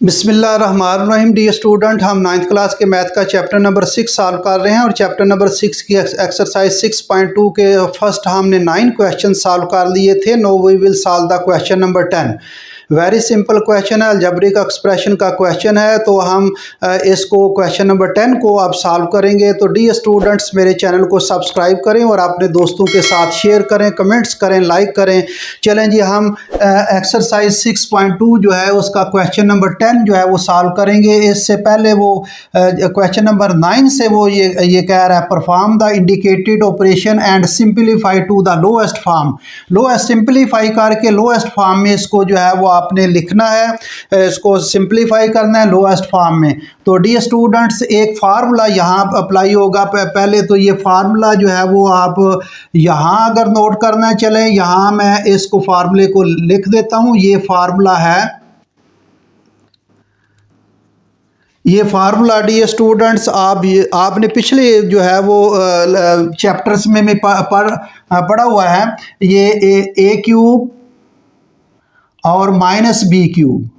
बिस्मिल्लाहिर्रहमानिर्रहीम। Dear student, हम ninth class के मैथ का चैप्टर नंबर 6 सॉल्व कर रहे हैं और चैप्टर नंबर 6 की एक्सरसाइज 6.2 के फर्स्ट हमने 9 क्वेश्चन सॉल्व कर लिए थे। No we will solve the question number 10। Very simple question है, अलजेब्रिक एक्सप्रेशन का क्वेश्चन है। तो हम इसको क्वेश्चन नंबर 10 को अब सॉल्व करेंगे। तो डी स्टूडेंट्स, मेरे चैनल को सब्सक्राइब करें और अपने दोस्तों के साथ शेयर करें, कमेंट्स करें, लाइक करें। चलें जी, हम एक्सरसाइज 6.2 जो है उसका क्वेश्चन नंबर 10 जो है वो सॉल्व करेंगे। इससे पहले वो क्वेश्चन नंबर 9 से वो ये कह रहा है, perform the indicated operation and simplify to the lowest form. Lowest simplify करके लोएस्ट फॉर्म में इसको जो है वो आपने लिखना है, इसको सिंप्लीफाई करना है लोएस्ट फॉर्म में। तो डी स्टूडेंट्स, एक फार्मूला यहाँ अप्लाई होगा। पहले तो ये फार्मूला जो है वो आप यहाँ अगर नोट करना चले, यहाँ मैं इसको फार्मूले को लिख देता हूँ। ये फार्मूला है, ये फार्मूला डी स्टूडेंट्स आपने पिछले जो है वो चैप्टर्स में पढ़ा हुआ है। ये ए क्यूब और माइनस बी क्यूब,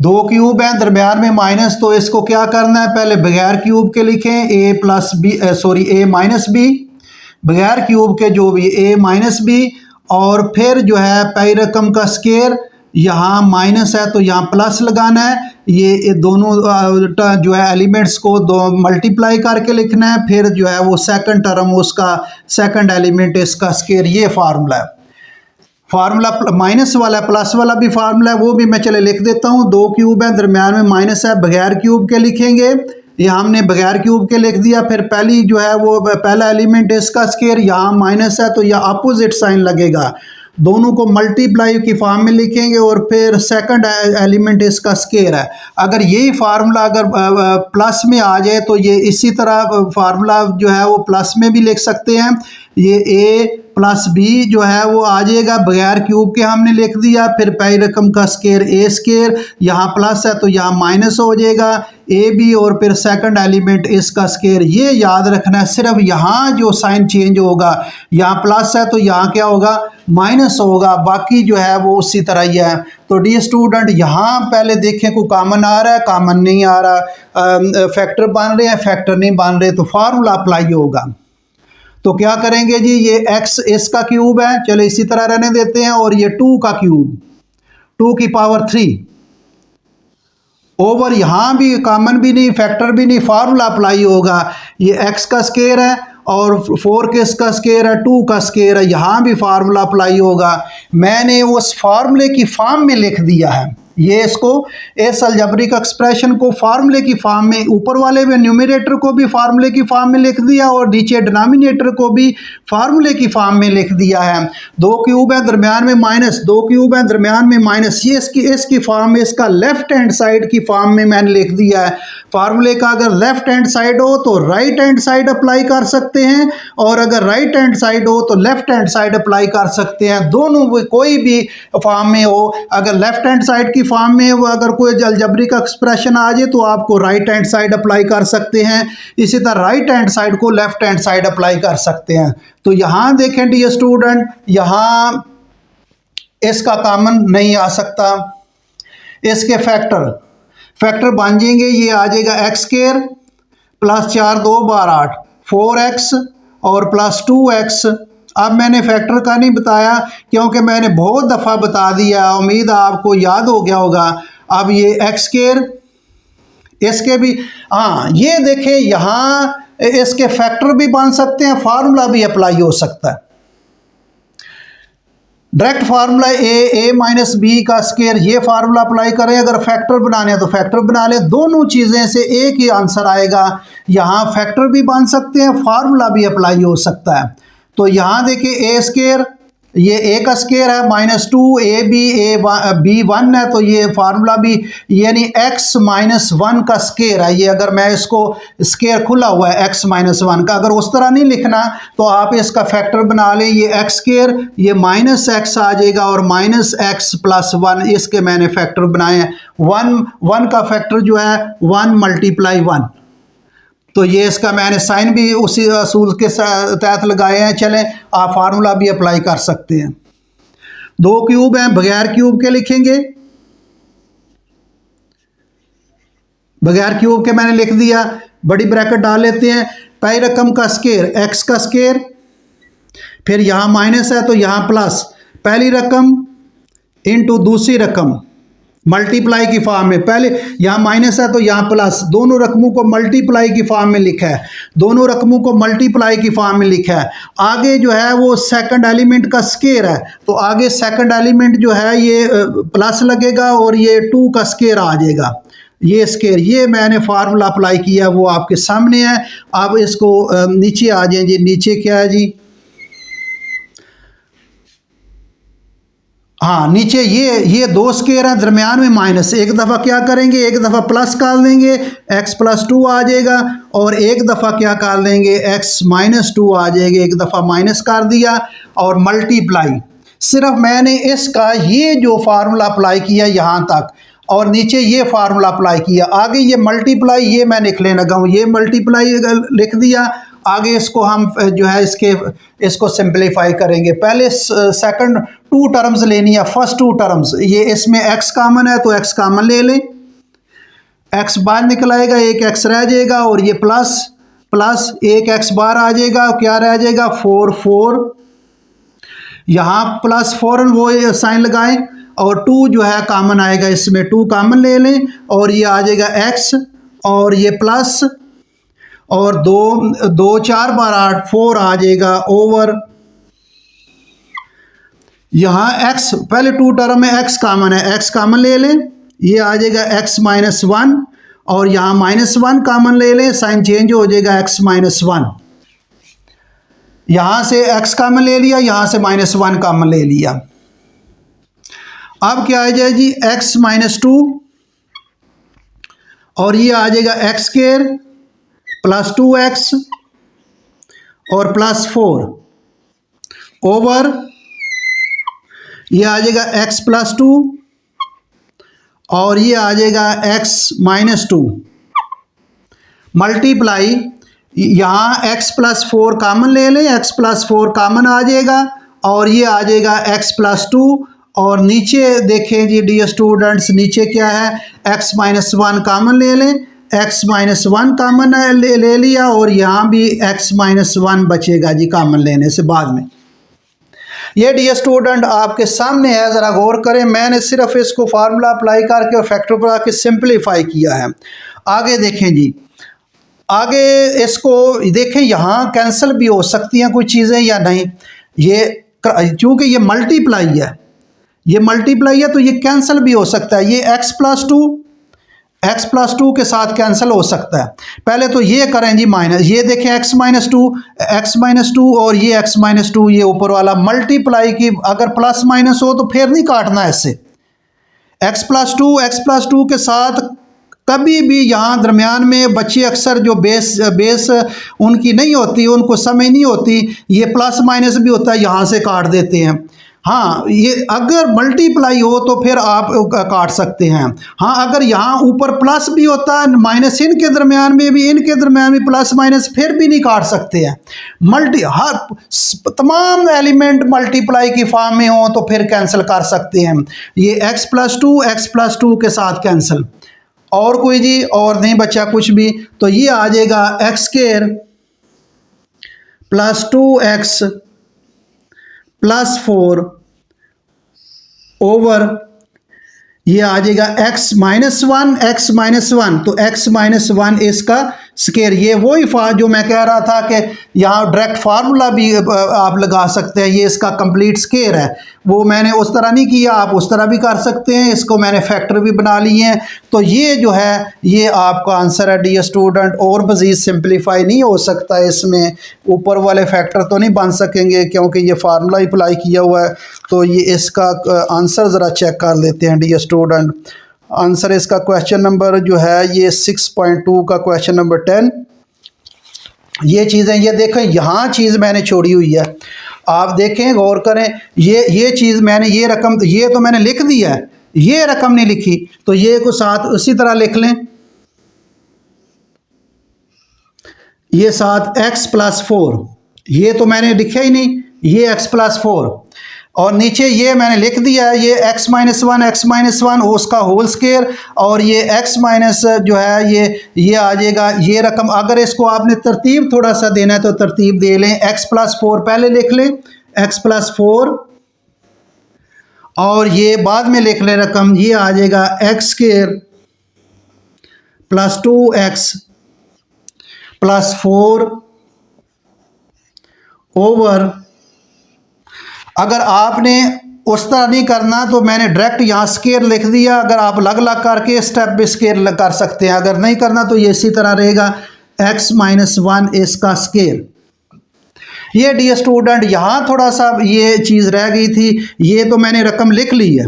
दो क्यूब है, दरम्यान में माइनस। तो इसको क्या करना है, पहले बगैर क्यूब के लिखें ए माइनस बी, बगैर क्यूब के जो भी ए माइनस बी, और फिर जो है पहली रकम का स्केयर, यहाँ माइनस है तो यहाँ प्लस लगाना है। ये दोनों जो है एलिमेंट्स को दो मल्टीप्लाई करके लिखना है। फिर जो है वो सेकंड टर्म, उसका सेकंड एलिमेंट इसका स्केयर। ये फार्मूला है। फार्मूला माइनस वाला प्लस वाला भी फार्मूला है, वो भी मैं चले लिख देता हूँ। दो क्यूब है, दरम्यान में माइनस है, बगैर क्यूब के लिखेंगे। ये हमने बगैर क्यूब के लिख दिया। फिर पहली जो है वो पहला एलिमेंट इसका स्केयर, यहाँ माइनस है तो यह अपोजिट साइन लगेगा। दोनों को मल्टीप्लाई की फॉर्म में लिखेंगे और फिर सेकंड एलिमेंट इसका स्केयर है। अगर यही फार्मूला अगर प्लस में आ जाए तो ये इसी तरह फार्मूला जो है वो प्लस में भी लिख सकते हैं। ये ए प्लस बी जो है वो आ जाएगा, बगैर क्यूब के हमने लिख दिया। फिर पहली रकम का स्केयर ए स्केयर, यहाँ प्लस है तो यहाँ माइनस हो जाएगा ए बी, और फिर सेकंड एलिमेंट इसका स्केयर। ये याद रखना है, सिर्फ यहाँ जो साइन चेंज होगा, यहाँ प्लस है तो यहाँ क्या होगा, माइनस होगा। बाकी जो है वो उसी तरह ही है। तो डी स्टूडेंट, यहाँ पहले देखें को कॉमन आ रहा है, कॉमन नहीं आ रहा, फैक्टर बन रहे हैं, फैक्टर नहीं बन रहे, तो फार्मूला अप्लाई होगा। तो क्या करेंगे जी, ये x इसका क्यूब है, चलो इसी तरह रहने देते हैं, और ये 2 का क्यूब, 2 की पावर 3 ओवर, यहाँ भी कॉमन भी नहीं, फैक्टर भी नहीं, फार्मूला अप्लाई होगा। ये x का स्केयर है और 4 के इसका स्केयर है, 2 का स्केयर है, यहाँ भी फार्मूला अप्लाई होगा। मैंने उस फार्मूले की फॉर्म में लिख दिया है। ये इसको इस अलजेब्रिक एक्सप्रेशन को फार्मूले की फॉर्म में, ऊपर वाले में न्यूमरेटर को भी फार्मूले की फॉर्म में लिख दिया और नीचे डिनोमिनेटर को भी फार्मूले की फॉर्म में लिख दिया है। दो क्यूब है, दरम्यान में माइनस, दो क्यूब है, दरम्यान में माइनस, ये इसकी फॉर्म में, इसका लेफ्ट हैंड साइड की फॉर्म में मैंने लिख दिया है। फार्मूले का अगर लेफ्ट हैंड साइड हो तो राइट हैंड साइड अप्लाई कर सकते हैं, और अगर राइट हैंड साइड हो तो लेफ्ट हैंड साइड अप्लाई कर सकते हैं। दोनों कोई भी फॉर्म में हो, अगर लेफ्ट हैंड साइड की फॉर्म में वो अगर कोई अलजेब्रिक एक्सप्रेशन आ जाए तो आपको राइट हैंड साइड अप्लाई कर सकते हैं। इसी तरह राइट हैंड साइड को लेफ्ट हैंड साइड अप्लाई कर सकते हैं। तो यहाँ देखें डी स्टूडेंट, यहाँ इसका कॉमन नहीं आ सकता, इसके फैक्टर बन जाएंगे। ये आ जाएगा एक्स स्केयर प्लस 4 2 बार 8, 4x और प्लस 2x। अब मैंने फैक्टर का नहीं बताया क्योंकि मैंने बहुत दफ़ा बता दिया, उम्मीद आपको याद हो गया होगा। अब ये एक्स स्केयर, इसके भी, हाँ ये देखें, यहाँ इसके फैक्टर भी बन सकते हैं, फार्मूला भी अप्लाई हो सकता है। डायरेक्ट फार्मूला ए माइनस बी का स्केयर, ये फार्मूला अप्लाई करें। अगर फैक्टर बनाने हैं तो फैक्टर बना लें, दोनों चीज़ें से एक ही आंसर आएगा। यहाँ फैक्टर भी बन सकते हैं, फार्मूला भी अप्लाई हो सकता है। तो यहाँ देखिए ए स्केयर, ये ए का स्केयर है, -2 ए बी 1 है, तो ये फार्मूला भी, यानी x माइनस 1 का स्केयर है। ये अगर मैं इसको स्केयर खुला हुआ है x माइनस 1 का, अगर उस तरह नहीं लिखना तो आप इसका फैक्टर बना लें। ये x स्केयर, ये -x आ जाएगा, और -x प्लस 1, इसके मैंने फैक्टर बनाए हैं। 1 का फैक्टर जो है 1 मल्टीप्लाई 1, तो ये इसका मैंने साइन भी उसी असूल के तहत लगाए हैं। चलें, आप फार्मूला भी अप्लाई कर सकते हैं। दो क्यूब हैं, बगैर क्यूब के लिखेंगे। बगैर क्यूब के मैंने लिख दिया, बड़ी ब्रैकेट डाल लेते हैं। पहली रकम का स्केयर एक्स का स्केयर, फिर यहाँ माइनस है तो यहाँ प्लस, पहली रकम इनटू दूसरी रकम मल्टीप्लाई की फॉर्म में, पहले यहाँ माइनस है तो यहाँ प्लस, दोनों रकमों को मल्टीप्लाई की फॉर्म में लिखा है, दोनों रकमों को मल्टीप्लाई की फॉर्म में लिखा है। आगे जो है वो सेकंड एलिमेंट का स्केयर है, तो आगे सेकंड एलिमेंट जो है ये प्लस लगेगा और ये 2 का स्केयर आ जाएगा, ये स्केयर। ये मैंने फार्मूला अप्लाई किया, वो आपके सामने है। आप इसको नीचे आ जाए जी, नीचे क्या है जी, हाँ नीचे ये 2 स्केयर हैं, दरमियान में माइनस, एक दफ़ा क्या करेंगे, एक दफ़ा प्लस कर देंगे x प्लस 2 आ जाएगा, और एक दफ़ा क्या कर देंगे x माइनस 2 आ जाएगा, एक दफ़ा माइनस कर दिया और मल्टीप्लाई। सिर्फ मैंने इसका ये जो फार्मूला अप्लाई किया यहाँ तक, और नीचे ये फार्मूला अप्लाई किया, आगे ये मल्टीप्लाई ये मैं लिखने लगा हूँ, ये मल्टीप्लाई लिख दिया। आगे इसको हम जो है इसको सिंप्लीफाई करेंगे। पहले सेकंड 2 टर्म्स लेनी है, फर्स्ट 2 टर्म्स, ये इसमें x कॉमन है तो x कॉमन ले लें, x बाहर निकल आएगा, एक x रह जाएगा, और ये प्लस प्लस एक x बाहर आ जाएगा, क्या रह जाएगा 4 यहाँ प्लस फौरन वो साइन लगाएं, और 2 जो है कॉमन आएगा, इसमें 2 कॉमन ले लें, और ये आ जाएगा x, और ये प्लस, और 2 4 बार 8 4 आ जाएगा ओवर, यहाँ x पहले 2 टर्म में x कॉमन है, x कॉमन ले लें, ये आ जाएगा x माइनस 1, और यहाँ माइनस 1 कॉमन ले लें, साइन चेंज हो जाएगा x माइनस 1, यहाँ से x कॉमन ले लिया, यहाँ से माइनस 1 कॉमन ले लिया। अब क्या आ जाए जी x माइनस 2, और ये आ जाएगा x स्क्वायर प्लस 2x और प्लस 4 ओवर, ये आ जाएगा x प्लस 2, और ये आ जाएगा x माइनस 2 मल्टीप्लाई, यहाँ x प्लस 4 कॉमन ले लें, x प्लस 4 कॉमन आ जाएगा, और ये आ जाएगा x प्लस 2, और नीचे देखें जी डियर स्टूडेंट्स, नीचे क्या है x माइनस 1 कॉमन ले लें, x माइनस 1 कॉमन ले लिया, और यहाँ भी x माइनस 1 बचेगा जी कॉमन लेने से बाद में। ये डियर स्टूडेंट आपके सामने है, ज़रा गौर करें, मैंने सिर्फ इसको फार्मूला अप्लाई करके और फैक्टर पर आके सिंप्लीफाई किया है। आगे देखें जी, आगे इसको देखें, यहाँ कैंसिल भी हो सकती हैं कुछ चीज़ें या नहीं, ये चूँकि ये मल्टीप्लाई है, ये मल्टीप्लाई है तो ये कैंसिल भी हो सकता है, ये x प्लस 2 के साथ कैंसिल हो सकता है। पहले तो ये करें जी माइनस, ये देखें x माइनस 2 और ये x माइनस 2, ये ऊपर वाला मल्टीप्लाई की अगर प्लस माइनस हो तो फिर नहीं काटना है इससे, x प्लस 2 के साथ कभी भी यहाँ दरमियान में बच्चे अक्सर जो बेस उनकी नहीं होती, उनको समझ नहीं होती, ये प्लस माइनस भी होता है, यहाँ से काट देते हैं। हाँ, ये अगर मल्टीप्लाई हो तो फिर आप काट सकते हैं। हाँ, अगर यहाँ ऊपर प्लस भी होता है, माइनस इनके दरमियान में प्लस माइनस, फिर भी नहीं काट सकते हैं। हर तमाम एलिमेंट मल्टीप्लाई की फॉर्म में हो तो फिर कैंसिल कर सकते हैं। ये x प्लस 2 के साथ कैंसिल, और कोई जी और नहीं बचा कुछ भी, तो ये आ जाएगा x square plus 2x plus 4 over, ये आ जाएगा x माइनस 1, तो x माइनस 1 इसका स्केयर। ये वही जो मैं कह रहा था कि यहाँ डायरेक्ट फार्मूला भी आप लगा सकते हैं, ये इसका कंप्लीट स्केयर है, वो मैंने उस तरह नहीं किया, आप उस तरह भी कर सकते हैं, इसको मैंने फैक्टर भी बना लिए हैं। तो ये जो है ये आपका आंसर है डियर स्टूडेंट, और मज़ीद सिंप्लीफाई नहीं हो सकता, इसमें ऊपर वाले फैक्टर तो नहीं बन सकेंगे क्योंकि ये फार्मूला अप्लाई किया हुआ है। तो ये इसका आंसर ज़रा चेक कर लेते हैं डियर स्टूडेंट। आंसर इसका क्वेश्चन नंबर जो है ये 6.2 का क्वेश्चन नंबर 10। ये चीज़ें, ये देखें यहाँ चीज़ मैंने छोड़ी हुई है, आप देखें गौर करें, ये चीज़ मैंने, ये रकम ये तो मैंने लिख दी है, ये रकम नहीं लिखी, तो ये को साथ उसी तरह लिख लें, ये साथ x प्लस 4, ये तो मैंने लिखा ही नहीं, ये x प्लस 4, और नीचे ये मैंने लिख दिया है, ये x माइनस वन उसका होल स्क्वायर, और ये x माइनस जो है ये आ जाएगा ये रकम। अगर इसको आपने तरतीब थोड़ा सा देना है तो तरतीब दे लें, x+4 पहले लिख लें, x+4, और ये बाद में लिख लें रकम, ये आ जाएगा x² + 2x + 4 ओवर। अगर आपने उस तरह नहीं करना तो मैंने डायरेक्ट यहाँ स्केयर लिख दिया, अगर आप अलग अलग करके स्टेप भी स्केयर कर सकते हैं, अगर नहीं करना तो ये इसी तरह रहेगा x-1 इसका स्केयर। ये डियर स्टूडेंट यहाँ थोड़ा सा ये चीज़ रह गई थी, ये तो मैंने रकम लिख ली है,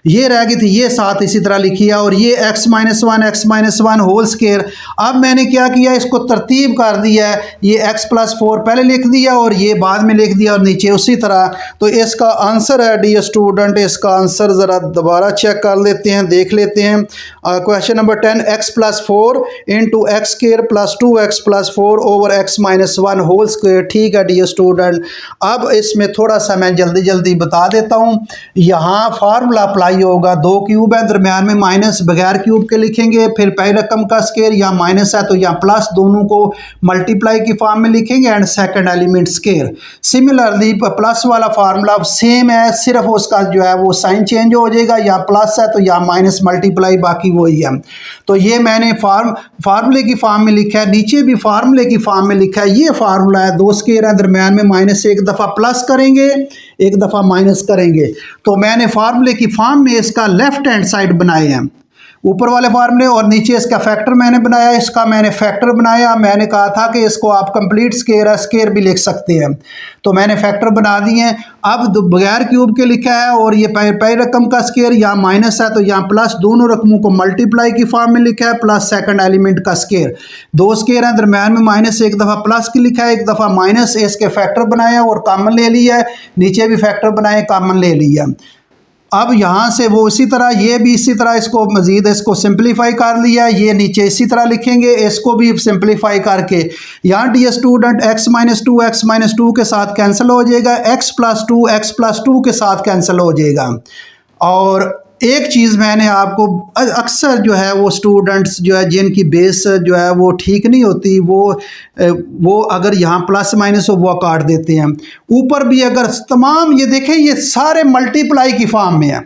ये रह गई थी, ये साथ इसी तरह लिखी है, और ये x-1 होल स्क्वायर। अब मैंने क्या किया, इसको तरतीब कर दिया है, ये x+4 पहले लिख दिया और ये बाद में लिख दिया और नीचे उसी तरह। तो इसका आंसर है डियर स्टूडेंट, इसका आंसर ज़रा दोबारा चेक कर लेते हैं, देख लेते हैं। Question number 10, x+4 × x² + 2x + 4 over x-1 whole square. ठीक है डियर स्टूडेंट, अब इसमें थोड़ा सा मैं जल्दी जल्दी बता देता हूँ। यहाँ फार्मूला अप्लाई होगा, 2 क्यूब है, दरम्यान में माइनस बगैर क्यूब के लिखेंगे, फिर पहली रकम का स्केयर, या माइनस है तो यहाँ प्लस, दोनों को मल्टीप्लाई की फॉर्म में लिखेंगे, and second element square. Similarly plus वाला फार्मूला सेम है, सिर्फ उसका जो है वो साइन चेंज हो जाएगा, या प्लस है तो या माइनस मल्टीप्लाई, बाकी वही है। तो ये मैंने फार्मूले की फॉर्म में लिखा है, नीचे भी फार्मूले की फॉर्म में लिखा है। ये फार्मूला है, 2 स्केयर है, दरम्यान में माइनस से एक दफ़ा प्लस करेंगे, एक दफ़ा माइनस करेंगे। तो मैंने फार्मूले की फॉर्म में इसका लेफ्ट हैंड साइड बनाए हैं, ऊपर वाले फार्मूले, और नीचे इसका फैक्टर मैंने बनाया, इसका मैंने फैक्टर बनाया। मैंने कहा था कि इसको आप कंप्लीट स्केयर है, स्केयर भी लिख सकते हैं, तो मैंने फैक्टर बना दिए हैं। अब बगैर क्यूब के लिखा है, और ये पहली रकम का स्केयर, यहाँ माइनस है तो यहाँ प्लस, दोनों रकमों को मल्टीप्लाई की फॉर्म में लिखा है, प्लस सेकंड एलिमेंट का स्केयर। 2 स्केयर हैं, दरम्यान में माइनस, एक दफ़ा प्लस की लिखा है, एक दफ़ा माइनस, इसके फैक्टर बनाया और कॉमन ले लिया है, नीचे भी फैक्टर बनाए, कॉमन ले लिया। अब यहाँ से वो इसी तरह, ये भी इसी तरह, इसको मज़ीद इसको सिंप्लीफाई कर लिया, ये नीचे इसी तरह लिखेंगे, इसको भी सिंप्लीफाई करके यहाँ डियर स्टूडेंट x-2 के साथ कैंसिल हो जाएगा, x+2 के साथ कैंसिल हो जाएगा। और एक चीज़ मैंने आपको, अक्सर जो है वो स्टूडेंट्स जो है जिनकी बेस जो है वो ठीक नहीं होती, वो अगर यहाँ प्लस माइनस हो वो काट देते हैं। ऊपर भी अगर तमाम ये देखें, ये सारे मल्टीप्लाई की फॉर्म में है,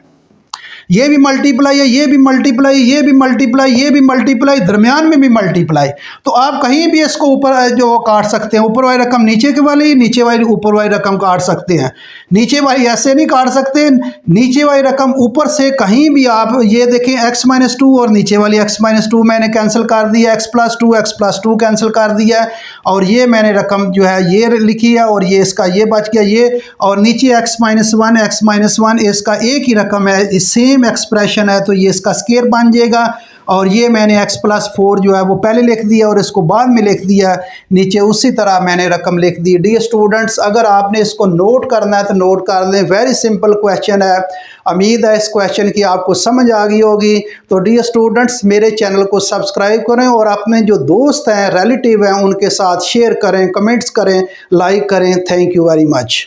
ये भी मल्टीप्लाई है, ये भी मल्टीप्लाई, ये भी मल्टीप्लाई, ये भी मल्टीप्लाई, दरमियान में भी मल्टीप्लाई। तो आप कहीं भी इसको ऊपर जो काट सकते हैं, ऊपर वाली रकम नीचे के वाली, नीचे वाली ऊपर वाली रकम काट सकते हैं। नीचे वाली ऐसे नहीं काट सकते, नीचे वाली रकम ऊपर से कहीं भी आप ये देखें, x-2 और नीचे वाली x-2 मैंने कैंसिल कर दिया, x+2 कैंसिल कर दिया, और ये मैंने रकम जो है ये लिखी है, और ये इसका ये बच गया ये, और नीचे x-1 इसका एक ही रकम है, सेम एक्सप्रेशन है, तो ये इसका स्केयर बन जाएगा। और ये मैंने x+4 जो है वो पहले लिख दिया और इसको बाद में लिख दिया, नीचे उसी तरह मैंने रकम लिख दी। डियर स्टूडेंट्स, अगर आपने इसको नोट करना है तो नोट कर लें, वेरी सिंपल क्वेश्चन है। उम्मीद है इस क्वेश्चन की आपको समझ आ गई होगी। तो डियर स्टूडेंट्स, मेरे चैनल को सब्सक्राइब करें और अपने जो दोस्त हैं, रिलेटिव हैं, उनके साथ शेयर करें, कमेंट्स करें, लाइक करें। Thank you very much.